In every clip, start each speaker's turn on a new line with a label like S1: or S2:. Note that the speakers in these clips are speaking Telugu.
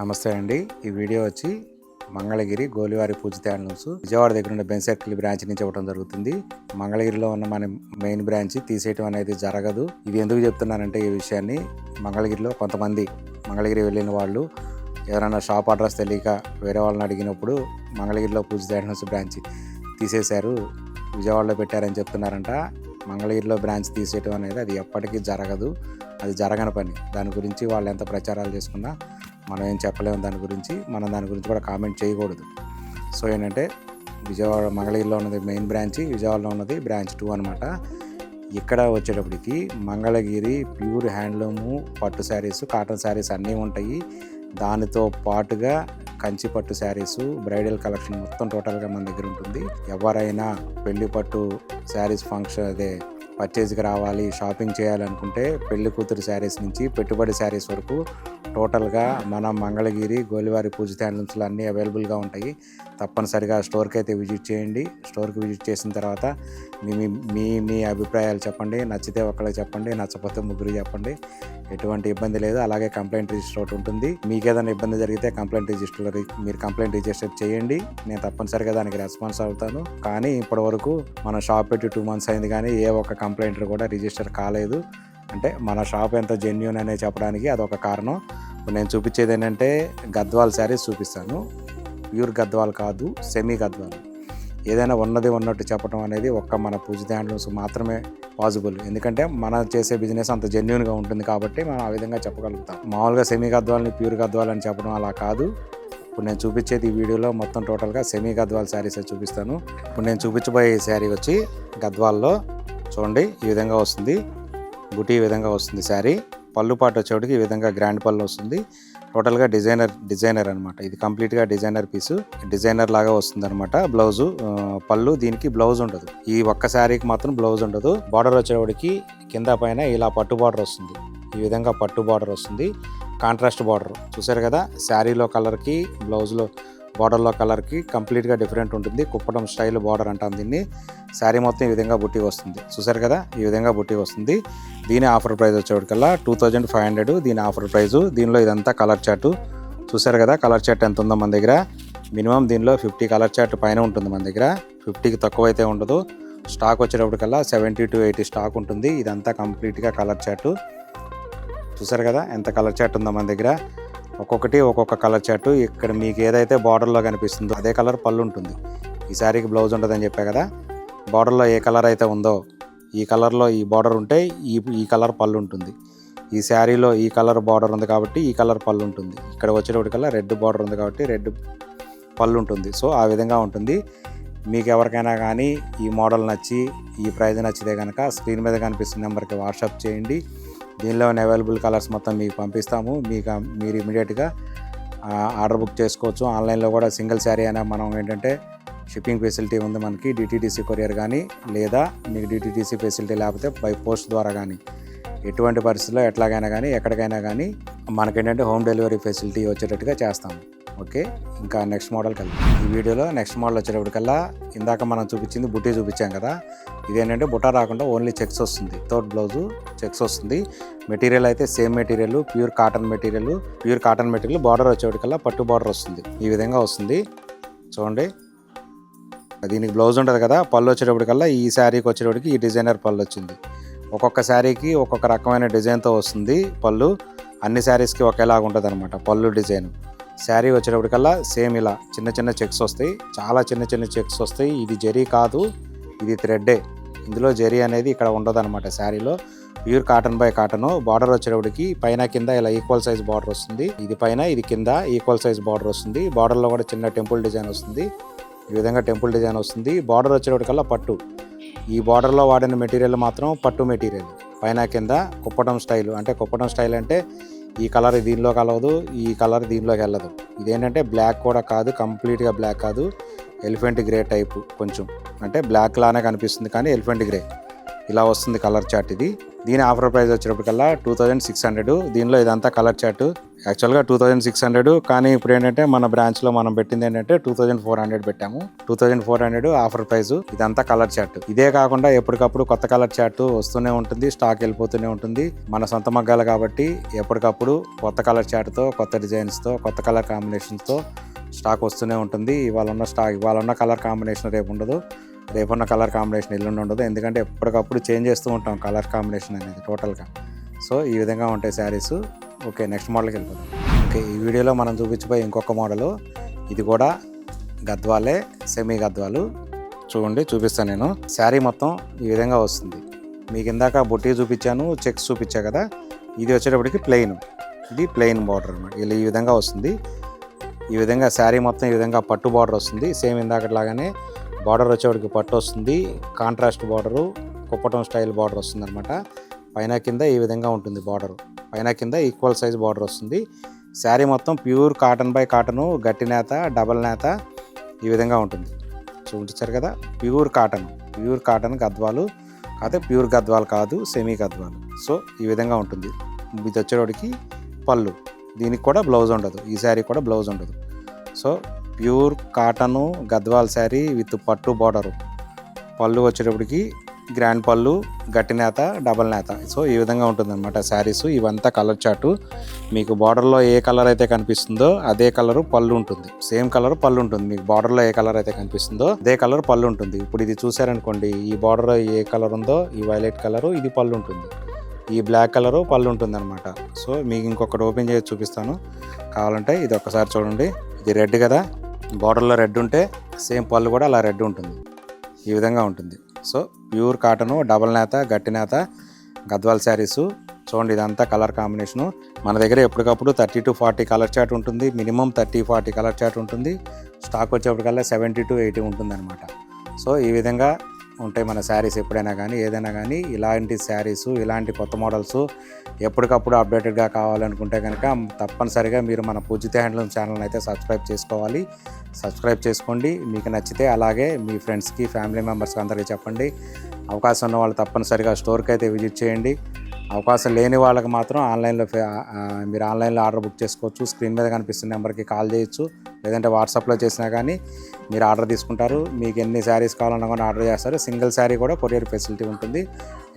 S1: నమస్తే అండి. ఈ వీడియో వచ్చి మంగళగిరి గోలివారి పూజిత హ్యాండ్లూమ్స్ విజయవాడ దగ్గర ఉన్న బెన్ సర్కిల్ బ్రాంచ్ నుంచి ఇవ్వడం జరుగుతుంది. మంగళగిరిలో ఉన్న మన మెయిన్ బ్రాంచ్ తీసేయటం అనేది జరగదు. ఇది ఎందుకు చెప్తున్నానంటే ఈ విషయాన్ని మంగళగిరిలో కొంతమంది మంగళగిరి వెళ్ళిన వాళ్ళు ఎవరైనా షాప్ అడ్రస్ తెలియక వేరే వాళ్ళని అడిగినప్పుడు మంగళగిరిలో పూజిత హ్యాండ్లూమ్స్ బ్రాంచ్ తీసేశారు, విజయవాడలో పెట్టారని చెప్తున్నారంట. మంగళగిరిలో బ్రాంచ్ తీసేయటం అనేది అది ఎప్పటికీ జరగదు, అది జరగని పని. దాని గురించి వాళ్ళు ఎంత ప్రచారాలు చేసుకున్నా మనం ఏం చెప్పలేము. దాని గురించి కూడా కామెంట్ చేయకూడదు. సో ఏంటంటే విజయవాడ మంగళగిరిలో ఉన్నది మెయిన్ బ్రాంచ్, విజయవాడలో ఉన్నది బ్రాంచ్ 2 అనమాట. ఇక్కడ వచ్చేటప్పటికి మంగళగిరి ప్యూర్ హ్యాండ్లూము పట్టు శారీస్, కాటన్ శారీస్ అన్నీ ఉంటాయి. దానితో పాటుగా కంచి పట్టు శారీస్, బ్రైడల్ కలెక్షన్ మొత్తం టోటల్గా మన దగ్గర ఉంటుంది. ఎవరైనా పెళ్లి పట్టు శారీస్ పర్చేజ్కి రావాలి, షాపింగ్ చేయాలనుకుంటే పెళ్లి కూతురు శారీస్ నుంచి పెట్టుబడి శారీస్ వరకు టోటల్గా మన మంగళగిరి గోలివారి పూజిత హ్యాండ్లూమ్స్లో అన్నీ అవైలబుల్గా ఉంటాయి. తప్పనిసరిగా స్టోర్కి అయితే విజిట్ చేయండి. స్టోర్కి విజిట్ చేసిన తర్వాత మీ అభిప్రాయాలు చెప్పండి. నచ్చితే ఒకళ్ళకి చెప్పండి, నచ్చకపోతే ముగ్గురు చెప్పండి. ఎటువంటి ఇబ్బంది లేదు. అలాగే కంప్లైంట్ రిజిస్టర్ ఒకటి ఉంటుంది. మీకు ఏదైనా ఇబ్బంది జరిగితే మీరు కంప్లైంట్ రిజిస్టర్ చేయండి. నేను తప్పనిసరిగా దానికి రెస్పాన్స్ అవుతాను. కానీ ఇప్పటి వరకు మన షాప్ పెట్టి 2 months అయింది, కానీ ఏ ఒక్క కంప్లైంట్ కూడా రిజిస్టర్ కాలేదు. అంటే మన షాప్ ఎంత జెన్యూన్ అనే చెప్పడానికి అదొక కారణం. నేను చూపించేది ఏంటంటే గద్వాల్ శారీస్ చూపిస్తాను. ప్యూర్ గద్వాల్ కాదు, సెమీ గద్వాల్. ఏదైనా ఉన్నట్టు చెప్పడం అనేది ఒక్క మన పూజిత హ్యాండ్లూమ్స్ మాత్రమే పాసిబుల్. ఎందుకంటే మనం చేసే బిజినెస్ అంత జెన్యూన్గా ఉంటుంది కాబట్టి మనం ఆ విధంగా చెప్పగలుగుతాం. మామూలుగా సెమీ గద్వాల్ని ప్యూర్ గద్వాల్ అని చెప్పడం అలా కాదు. ఇప్పుడు నేను చూపించేది ఈ వీడియోలో మొత్తం టోటల్గా సెమీ గద్వాల్ శారీసే చూపిస్తాను. ఇప్పుడు నేను చూపించబోయే శారీ వచ్చి గద్వాల్లో చూడండి ఈ విధంగా వస్తుంది. బుటీ ఈ విధంగా వస్తుంది శారీ. పళ్ళు పాటు వచ్చేటికి ఈ విధంగా గ్రాండ్ పళ్ళు వస్తుంది. టోటల్గా డిజైనర్ అనమాట. ఇది కంప్లీట్గా డిజైనర్ పీసు, డిజైనర్ లాగా వస్తుంది అనమాట. బ్లౌజు పళ్ళు, దీనికి బ్లౌజ్ ఉండదు. ఈ ఒక్క శారీకి మాత్రం బ్లౌజ్ ఉండదు. బార్డర్ వచ్చేవాడికి కింద పైన ఇలా పట్టు బార్డర్ వస్తుంది. ఈ విధంగా పట్టు బార్డర్ వస్తుంది. కాంట్రాస్ట్ బార్డర్ చూసారు కదా. శారీలో కలర్కి బ్లౌజ్లో బార్డర్లో కలర్కి కంప్లీట్గా డిఫరెంట్ ఉంటుంది. కుప్పడం స్టైల్ బార్డర్ అంటాం దీన్ని. శారీ మొత్తం ఈ విధంగా బుట్టి వస్తుంది. చూసారు కదా, ఈ విధంగా బుట్టి వస్తుంది. దీని ఆఫర్ ప్రైస్ వచ్చేటికల్లా 2500. దీని ఆఫర్ ప్రైజు. దీనిలో ఇదంతా కలర్ చార్టు చూసారు కదా. కలర్ చార్ట్ ఎంత ఉందో మన దగ్గర మినిమం దీనిలో 50 కలర్ చార్ట్ పైన ఉంటుంది మన దగ్గర. 50కి తక్కువ అయితే ఉండదు. స్టాక్ వచ్చేటప్పటికల్లా 70 to 80 స్టాక్ ఉంటుంది. ఇదంతా కంప్లీట్గా కలర్ చార్టు చూసారు కదా. ఎంత కలర్ చార్ట్ ఉందో మన దగ్గర. ఒక్కొక్క కలర్ చార్టు. ఇక్కడ మీకు ఏదైతే బార్డర్లో కనిపిస్తుందో అదే కలర్ పళ్ళు ఉంటుంది. ఈ శారీకి బ్లౌజ్ ఉంటుందని చెప్పా కదా. బార్డర్లో ఏ కలర్ అయితే ఉందో ఈ కలర్లో ఈ బార్డర్ ఉంటే ఈ కలర్ పళ్ళు ఉంటుంది. ఈ శారీలో ఈ కలర్ బార్డర్ ఉంది కాబట్టి ఈ కలర్ పళ్ళు ఉంటుంది. ఇక్కడ వచ్చేటప్పటికల్లా రెడ్ బార్డర్ ఉంది కాబట్టి రెడ్ పళ్ళు ఉంటుంది. సో ఆ విధంగా ఉంటుంది. మీకు ఎవరికైనా కానీ ఈ మోడల్ నచ్చి ఈ ప్రైజ్ నచ్చితే కనుక స్క్రీన్ మీద కనిపిస్తున్న నెంబర్కి వాట్సాప్ చేయండి. దీనిలో అవైలబుల్ కలర్స్ మొత్తం మీకు పంపిస్తాము. మీరు ఇమీడియట్గా ఆర్డర్ బుక్ చేసుకోవచ్చు. ఆన్లైన్లో కూడా సింగిల్ శారీ అయినా మనం ఏంటంటే షిప్పింగ్ ఫెసిలిటీ ఉంది మనకి. డిటీడీసీ కొరియర్ కానీ, లేదా మీకు డిటీడీసీ ఫెసిలిటీ లేకపోతే బై పోస్ట్ ద్వారా కానీ, ఎటువంటి పరిస్థితుల్లో ఎట్లాగైనా కానీ ఎక్కడికైనా కానీ మనకేంటంటే హోమ్ డెలివరీ ఫెసిలిటీ వచ్చేటట్టుగా చేస్తాము. ఓకే, ఇంకా నెక్స్ట్ మోడల్ కలిపి ఈ వీడియోలో నెక్స్ట్ మోడల్ వచ్చేటప్పటికల్లా ఇందాక మనం చూపించింది బుట్టి చూపించాం కదా. ఇదేంటంటే బుట్ట రాకుండా ఓన్లీ చెక్స్ వస్తుంది. థర్డ్ బ్లౌజు చెక్స్ వస్తుంది. మెటీరియల్ అయితే same material, pure cotton material. Border వచ్చేటప్పటికల్లా పట్టు బార్డర్ వస్తుంది. ఈ విధంగా వస్తుంది చూడండి. దీనికి బ్లౌజ్ ఉంటుంది కదా. పళ్ళు వచ్చేటప్పటికల్లా ఈ శారీకి వచ్చేటప్పటికి ఈ డిజైనర్ పళ్ళు వచ్చింది. ఒక్కొక్క శారీకి ఒక్కొక్క రకమైన డిజైన్తో వస్తుంది పళ్ళు. అన్ని శారీస్కి ఒకేలాగా ఉంటుంది అనమాట పళ్ళు డిజైన్. శారీ వచ్చేటప్పటికల్లా సేమ్ ఇలా చిన్న చెక్స్ వస్తాయి. చాలా చిన్న చెక్స్ వస్తాయి. ఇది జరీ కాదు, ఇది థ్రెడ్డే. ఇందులో జరీ అనేది ఇక్కడ ఉండదు అనమాట శారీలో. Pure cotton by cotton. Border వచ్చేటప్పటికి పైన కింద ఇలా ఈక్వల్ సైజ్ బార్డర్ వస్తుంది. ఇది పైన ఇది కింద ఈక్వల్ సైజ్ బార్డర్ వస్తుంది. బార్డర్లో కూడా చిన్న టెంపుల్ డిజైన్ వస్తుంది. ఈ విధంగా టెంపుల్ డిజైన్ వస్తుంది. బార్డర్ వచ్చేటప్పటికల్లా పట్టు. ఈ బార్డర్లో వాడిన మెటీరియల్ మాత్రం పట్టు మెటీరియల్. పైన కింద కుప్పటం స్టైల్. అంటే కుప్పటం స్టైల్ అంటే ఈ కలర్ దీనిలో కలవదు, ఈ కలర్ దీనిలోకి వెళ్ళదు. ఇదేంటంటే బ్లాక్ కూడా కాదు, కంప్లీట్గా బ్లాక్ కాదు, ఎలిఫెంట్ గ్రే టైపు. కొంచెం అంటే బ్లాక్ లానే కనిపిస్తుంది కానీ ఎలిఫెంట్ గ్రే ఇలా వస్తుంది కలర్ చార్ట్ ఇది. దీని ఆఫర్ ప్రైస్ వచ్చేటప్పటికల్లా 2600. దీనిలో ఇదంతా కలర్ చార్ట్. యాక్చువల్గా 2600, కానీ ఇప్పుడు ఏంటంటే మన బ్రాంచ్లో మనం పెట్టింది ఏంటంటే 2400 పెట్టాము. 2400 ఆఫర్ ప్రైస్. ఇదంతా కలర్ చార్ట్. ఇదే కాకుండా ఎప్పటికప్పుడు కొత్త కలర్ చార్ట్ వస్తూనే ఉంటుంది, స్టాక్ వెళ్ళిపోతూనే ఉంటుంది. మన సొంత మగ్గాలు కాబట్టి ఎప్పటికప్పుడు కొత్త కలర్ చార్ట్తో, కొత్త డిజైన్స్తో, కొత్త కలర్ కాంబినేషన్స్తో స్టాక్ వస్తూనే ఉంటుంది. ఇవాళ ఉన్న కలర్ కాంబినేషన్ రేపు ఉండదు, రేపున్న కలర్ కాంబినేషన్ ఎల్లుండి ఉండదు. ఎందుకంటే ఎప్పటికప్పుడు చేంజ్ చేస్తూ ఉంటాం కలర్ కాంబినేషన్ అనేది టోటల్గా. సో ఈ విధంగా ఉంటాయి శారీస్. ఓకే, నెక్స్ట్ మోడల్కి వెళ్ళిపోతాం. ఓకే, ఈ వీడియోలో మనం చూపించిపోయి ఇంకొక మోడలు. ఇది కూడా గద్వాలే, సెమీ గద్వాలు. చూపిస్తాను నేను. శారీ మొత్తం ఈ విధంగా వస్తుంది. మీకు ఇందాక బొట్టి చూపించాను, చెక్స్ చూపించా కదా. ఇది వచ్చేటప్పటికి ప్లెయిన్. ఇది ప్లెయిన్ బార్డర్ అనమాట. ఇలా ఈ విధంగా వస్తుంది. ఈ విధంగా శారీ మొత్తం ఈ విధంగా పట్టు బార్డర్ వస్తుంది. సేమ్ ఇందాకట్లాగానే బార్డర్ వచ్చేవాడికి పట్టు వస్తుంది. Contrast border, Kuppadam style border వస్తుంది అనమాట. పైన కింద ఈ విధంగా ఉంటుంది బార్డరు. పైన కింద ఈక్వల్ సైజ్ బార్డర్ వస్తుంది. శారీ మొత్తం ప్యూర్ కాటన్ బై కాటను, గట్టి నేత, డబల్ నేత ఈ విధంగా ఉంటుంది. చూపించారు కదా, ప్యూర్ కాటన్ గద్వాలు. కాకపోతే ప్యూర్ గద్వాలు కాదు, సెమీ గద్వాలు. సో ఈ విధంగా ఉంటుంది. ఇది వచ్చేవాడికి పళ్ళు. దీనికి కూడా బ్లౌజ్ ఉండదు. ఈ శారీ కూడా బ్లౌజ్ ఉండదు. So pure cotton Gadwal sari with పట్టు బార్డరు. పళ్ళు వచ్చేటప్పటికి గ్రాండ్ పళ్ళు, గట్టి నేత, డబల్ నేత. సో ఈ విధంగా ఉంటుంది అనమాట శారీస్. ఇవంతా కలర్ చార్టు. మీకు బార్డర్లో ఏ కలర్ అయితే కనిపిస్తుందో అదే కలరు పళ్ళు ఉంటుంది. సేమ్ కలర్ పళ్ళు ఉంటుంది. మీకు బార్డర్లో ఏ కలర్ అయితే కనిపిస్తుందో అదే కలర్ పళ్ళు ఉంటుంది. ఇప్పుడు ఇది చూసారనుకోండి, ఈ బార్డర్ ఏ కలర్ ఉందో ఈ వైలెట్ కలరు ఇది పళ్ళు ఉంటుంది. ఈ బ్లాక్ కలరు పళ్ళు ఉంటుంది అనమాట. సో మీకు ఇంకొకటి ఓపెన్ చేసి చూపిస్తాను కావాలంటే. ఇది ఒక్కసారి చూడండి. ఇది రెడ్ కదా, బార్డర్లో రెడ్ ఉంటే సేమ్ పళ్ళు కూడా అలా రెడ్ ఉంటుంది. ఈ విధంగా ఉంటుంది. సో ప్యూర్ కాటను, డబల్ నేత, గట్టి నేత గద్వాల్ శారీసు. చూడండి, ఇదంతా కలర్ కాంబినేషను. మన దగ్గర ఎప్పటికప్పుడు 30 to 40 కలర్ చార్ట్ ఉంటుంది. మినిమం 30-40 కలర్ చార్ట్ ఉంటుంది. స్టాక్ వచ్చేప్పటికల్లా 70 to 80 ఉంటుంది అనమాట. సో ఈ విధంగా ఉంటాయి మన శారీస్. ఎప్పుడైనా కానీ ఏదైనా కానీ ఇలాంటి శారీస్, ఇలాంటి కొత్త మోడల్స్ ఎప్పటికప్పుడు అప్డేటెడ్గా కావాలనుకుంటే కనుక తప్పనిసరిగా మీరు మన పూజిత హ్యాండ్లూమ్ ఛానల్ని అయితే సబ్స్క్రైబ్ చేసుకోవాలి. సబ్స్క్రైబ్ చేసుకోండి. మీకు నచ్చితే అలాగే మీ ఫ్రెండ్స్కి, ఫ్యామిలీ మెంబర్స్కి అందరికీ చెప్పండి. అవకాశం ఉన్న వాళ్ళు తప్పనిసరిగా స్టోర్కి అయితే విజిట్ చేయండి. అవకాశం లేని వాళ్ళకి మాత్రం మీరు ఆన్లైన్లో ఆర్డర్ బుక్ చేసుకోవచ్చు. స్క్రీన్ మీద కనిపిస్తున్న నెంబర్కి కాల్ చేయొచ్చు, లేదంటే వాట్సాప్లో చేసినా కానీ మీరు ఆర్డర్ తీసుకుంటారు. మీకు ఎన్ని శారీస్ కావాలన్నా కూడా ఆర్డర్ చేస్తారు. సింగిల్ శారీ కూడా కొరియర్ ఫెసిలిటీ ఉంటుంది.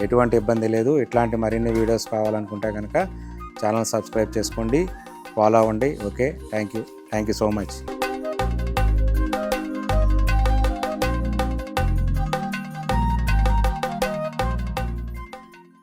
S1: ఎటువంటి ఇబ్బంది లేదు. ఇట్లాంటి మరిన్ని వీడియోస్ కావాలనుకుంటే కనుక ఛానల్ సబ్స్క్రైబ్ చేసుకోండి, ఫాలో అవ్వండి. Okay, thank you so much.